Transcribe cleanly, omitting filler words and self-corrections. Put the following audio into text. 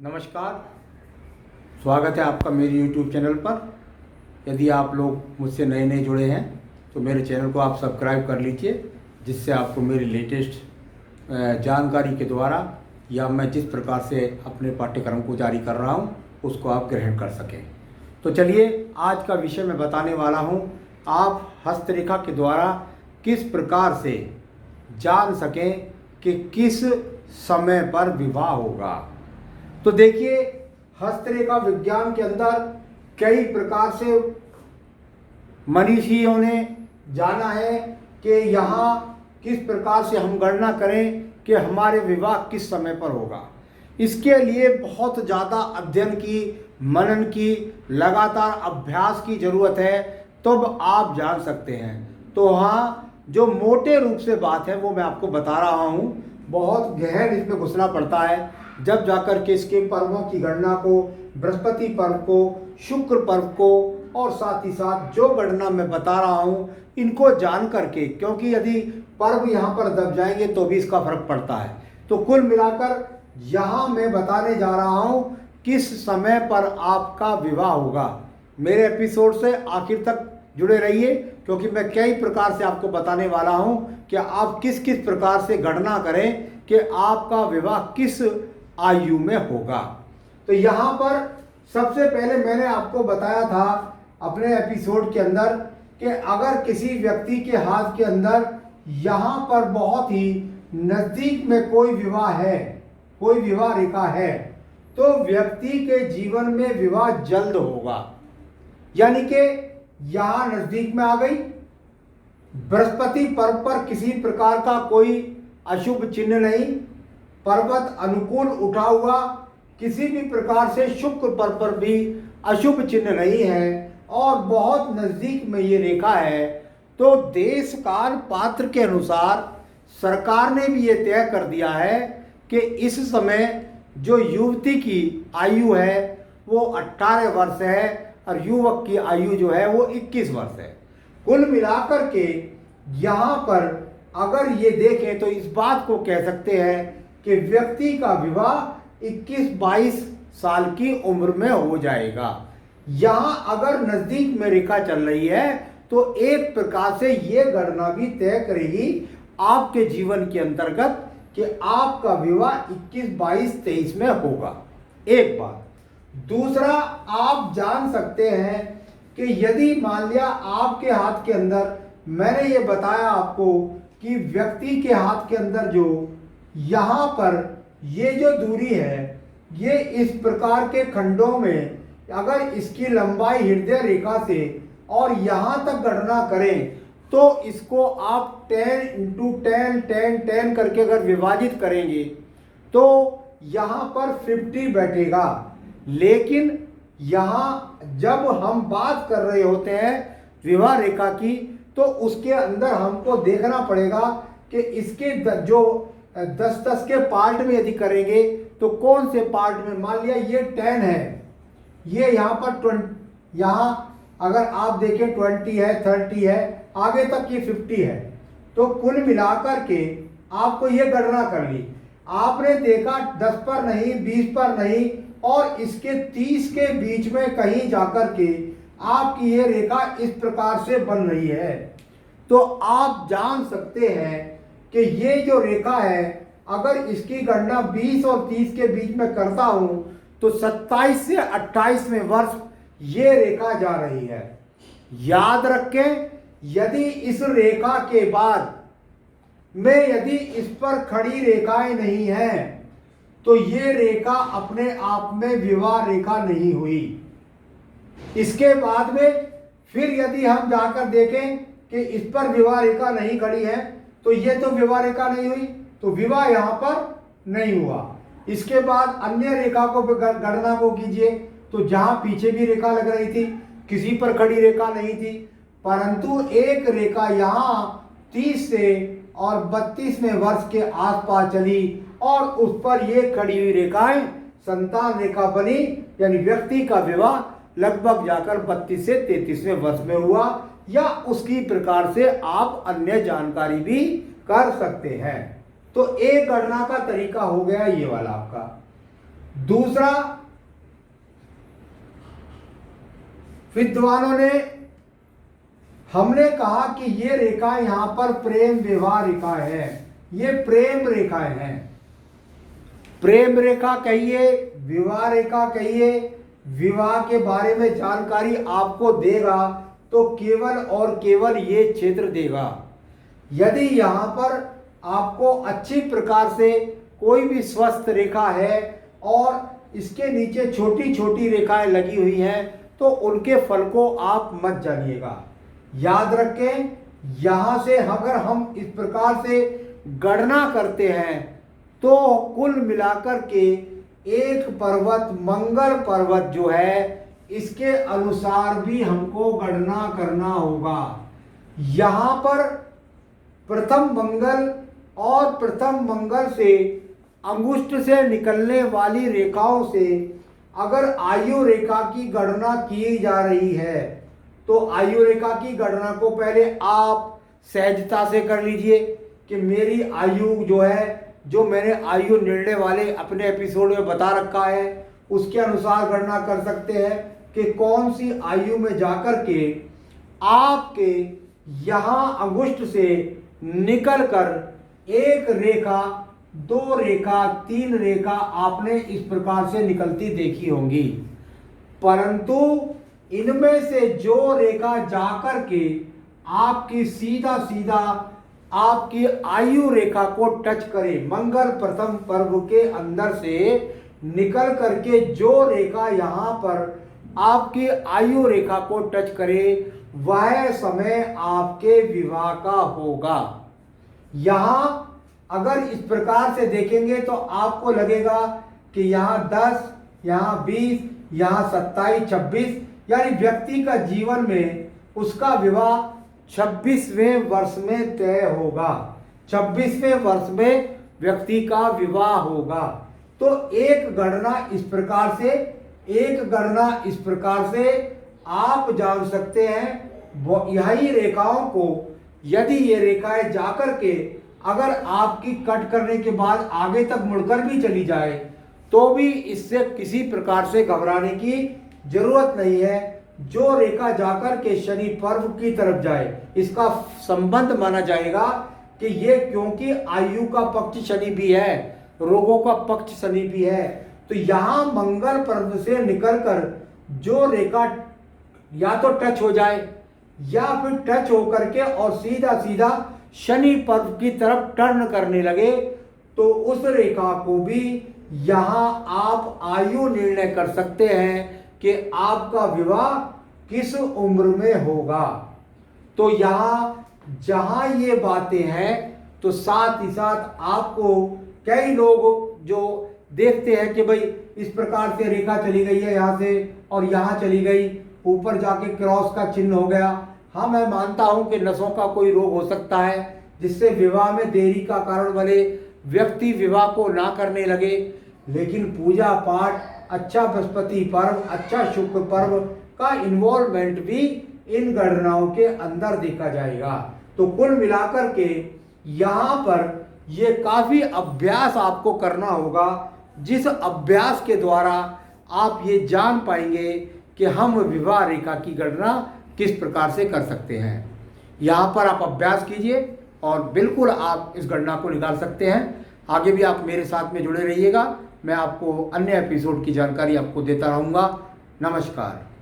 नमस्कार, स्वागत है आपका मेरे YouTube चैनल पर। यदि आप लोग मुझसे नए जुड़े हैं तो मेरे चैनल को आप सब्सक्राइब कर लीजिए, जिससे आपको मेरी लेटेस्ट जानकारी के द्वारा या मैं जिस प्रकार से अपने पाठ्यक्रम को जारी कर रहा हूं उसको आप ग्रहण कर सकें। तो चलिए, आज का विषय मैं बताने वाला हूं, आप हस्तरेखा के द्वारा किस प्रकार से जान सकें कि किस समय पर विवाह होगा। तो देखिए, हस्तरेखा विज्ञान के अंदर कई प्रकार से मनीषियों ने जाना है कि यहाँ किस प्रकार से हम गणना करें कि हमारे विवाह किस समय पर होगा। इसके लिए बहुत ज़्यादा अध्ययन की, मनन की, लगातार अभ्यास की ज़रूरत है, तब आप जान सकते हैं। तो हाँ, जो मोटे रूप से बात है वो मैं आपको बता रहा हूँ, बहुत गहन इसमें घुसना पड़ता है जब जाकर के इसके पर्वों की गणना को, बृहस्पति पर्व को, शुक्र पर्व को और साथ ही साथ जो गणना मैं बता रहा हूँ इनको जान करके, क्योंकि यदि पर्व यहाँ पर दब जाएंगे तो भी इसका फर्क पड़ता है। तो कुल मिलाकर यहाँ मैं बताने जा रहा हूँ किस समय पर आपका विवाह होगा। मेरे एपिसोड से आखिर तक जुड़े रहिए, क्योंकि मैं कई प्रकार से आपको बताने वाला हूँ कि आप किस किस प्रकार से गणना करें कि आपका विवाह किस आयु में होगा। तो यहाँ पर सबसे पहले मैंने आपको बताया था अपने एपिसोड के अंदर कि अगर किसी व्यक्ति के हाथ के अंदर यहाँ पर बहुत ही नज़दीक में कोई विवाह है, कोई विवाह रेखा है, तो व्यक्ति के जीवन में विवाह जल्द होगा। यानी कि यहाँ नज़दीक में आ गई, बृहस्पति पर्व पर किसी प्रकार का कोई अशुभ चिन्ह नहीं, पर्वत अनुकूल उठा हुआ, किसी भी प्रकार से शुक्र पर्व पर भी अशुभ चिन्ह नहीं है और बहुत नज़दीक में ये रेखा है, तो देश काल पात्र के अनुसार सरकार ने भी ये तय कर दिया है कि इस समय जो युवती की आयु है वो 18 वर्ष है और युवक की आयु जो है वो 21 वर्ष है। कुल मिलाकर के यहाँ पर अगर ये देखें तो इस बात को कह सकते हैं कि व्यक्ति का विवाह 21-22 साल की उम्र में हो जाएगा। यहाँ अगर नज़दीक में रेखा चल रही है तो एक प्रकार से ये गणना भी तय करेगी आपके जीवन के अंतर्गत कि आपका विवाह 21-22-23 में होगा। एक बात। दूसरा, आप जान सकते हैं कि यदि मान लिया आपके हाथ के अंदर, मैंने ये बताया आपको कि व्यक्ति के हाथ के अंदर जो यहाँ पर ये जो दूरी है, ये इस प्रकार के खंडों में अगर इसकी लंबाई हृदय रेखा से और यहाँ तक गणना करें तो इसको आप 10 × 10 10 10 करके अगर विभाजित करेंगे तो यहाँ पर 50 बैठेगा। लेकिन यहाँ जब हम बात कर रहे होते हैं विवाह रेखा की, तो उसके अंदर हमको देखना पड़ेगा कि इसके जो 10-10 के पार्ट में यदि करेंगे तो कौन से पार्ट में, मान लिया ये 10 है, ये यहाँ पर 20, यहाँ अगर आप देखें 20 है, 30 है, आगे तक ये 50 है। तो कुल मिलाकर के आपको ये गणना कर ली, आपने देखा 10 पर नहीं, 20 पर नहीं और इसके 30 के बीच में कहीं जाकर के आपकी ये रेखा इस प्रकार से बन रही है। तो आप जान सकते हैं कि ये जो रेखा है, अगर इसकी गणना 20 और 30 के बीच में करता हूं तो 27 से 28वें वर्ष ये रेखा जा रही है। याद रखें, यदि इस रेखा के बाद में यदि इस पर खड़ी रेखाएं नहीं हैं तो ये रेखा अपने आप में विवाह रेखा नहीं हुई। इसके बाद में फिर यदि हम जाकर देखें कि इस पर विवाह रेखा नहीं खड़ी है तो ये तो विवाह रेखा नहीं हुई, तो विवाह यहाँ पर नहीं हुआ। इसके बाद अन्य रेखा को गणना को कीजिए तो जहाँ पीछे भी रेखा लग रही थी, किसी पर खड़ी रेखा नहीं थी, परंतु एक रेखा यहाँ 30 से और 32वें वर्ष के आसपास चली और उस पर ये खड़ी हुई रेखाएं संतान रेखा बनी, यानी व्यक्ति का विवाह लगभग जाकर 32 से 33वें वर्ष में हुआ। या उसकी प्रकार से आप अन्य जानकारी भी कर सकते हैं। तो एक गणना का तरीका हो गया ये वाला आपका। दूसरा, विद्वानों ने हमने कहा कि ये रेखा यहां पर प्रेम विवाह रेखा है, ये प्रेम रेखाएं हैं। प्रेम रेखा कहिए, विवाह रेखा कहिए, विवाह के बारे में जानकारी आपको देगा तो केवल और केवल ये क्षेत्र देगा। यदि यहाँ पर आपको अच्छी प्रकार से कोई भी स्वस्थ रेखा है और इसके नीचे छोटी छोटी रेखाएं लगी हुई हैं तो उनके फल को आप मत जानिएगा। याद रखें, यहाँ से अगर हम इस प्रकार से गणना करते हैं तो कुल मिलाकर के एक पर्वत मंगल पर्वत जो है इसके अनुसार भी हमको गणना करना होगा। यहाँ पर प्रथम मंगल और प्रथम मंगल से अंगुष्ठ से निकलने वाली रेखाओं से अगर आयु रेखा की गणना की जा रही है तो आयु रेखा की गणना को पहले आप सहजता से कर लीजिए कि मेरी आयु जो है, जो मैंने आयु निर्णय वाले अपने एपिसोड में बता रखा है उसके अनुसार गणना कर सकते हैं कि कौन सी आयु में जाकर के आपके यहाँ अंगुष्ठ से निकल कर एक रेखा, दो रेखा, तीन रेखा आपने इस प्रकार से निकलती देखी होंगी। परंतु इनमें से जो रेखा जाकर के आपकी सीधा सीधा आपकी आयु रेखा को टच करे, मंगल प्रथम पर्व के अंदर से निकल करके जो रेखा यहाँ पर आपकी आयु रेखा को टच करे, वह समय आपके विवाह का होगा। यहाँ अगर इस प्रकार से देखेंगे तो आपको लगेगा कि यहाँ 10, यहाँ 20, यहाँ 27, 26, यानी व्यक्ति का जीवन में उसका विवाह 26वें वर्ष में तय होगा। 26वें वर्ष में व्यक्ति का विवाह होगा। तो एक गणना इस प्रकार से आप जान सकते हैं। यही रेखाओं को यदि ये रेखाएं जाकर के अगर आपकी कट करने के बाद आगे तक मुड़कर भी चली जाए तो भी इससे किसी प्रकार से घबराने की जरूरत नहीं है। जो रेखा जाकर के शनि पर्व की तरफ जाए इसका संबंध माना जाएगा कि ये, क्योंकि आयु का पक्ष शनि भी है, रोगों का पक्ष शनि भी है, तो यहाँ मंगल पर्व से निकलकर जो रेखा या तो टच हो जाए या फिर टच होकर के और सीधा सीधा शनि पर्व की तरफ टर्न करने लगे तो उस रेखा को भी यहाँ आप आयु निर्णय कर सकते हैं कि आपका विवाह किस उम्र में होगा। तो यहाँ जहाँ ये बातें हैं तो साथ ही साथ आपको कई लोग जो देखते हैं कि भाई इस प्रकार से रेखा चली गई है यहाँ से और यहाँ चली गई, ऊपर जाके क्रॉस का चिन्ह हो गया। हाँ, मैं मानता हूँ कि नसों का कोई रोग हो सकता है जिससे विवाह में देरी का कारण बने, व्यक्ति विवाह को ना करने लगे, लेकिन पूजा पाठ, अच्छा बृहस्पति पर्व, अच्छा शुक्र पर्व का इन्वॉल्वमेंट भी इन गणनाओं के अंदर देखा जाएगा। तो कुल मिलाकर के यहाँ पर ये काफ़ी अभ्यास आपको करना होगा, जिस अभ्यास के द्वारा आप ये जान पाएंगे कि हम विवाह रेखा की गणना किस प्रकार से कर सकते हैं। यहाँ पर आप अभ्यास कीजिए और बिल्कुल आप इस गणना को निकाल सकते हैं। आगे भी आप मेरे साथ में जुड़े रहिएगा, मैं आपको अन्य एपिसोड की जानकारी आपको देता रहूँगा। नमस्कार।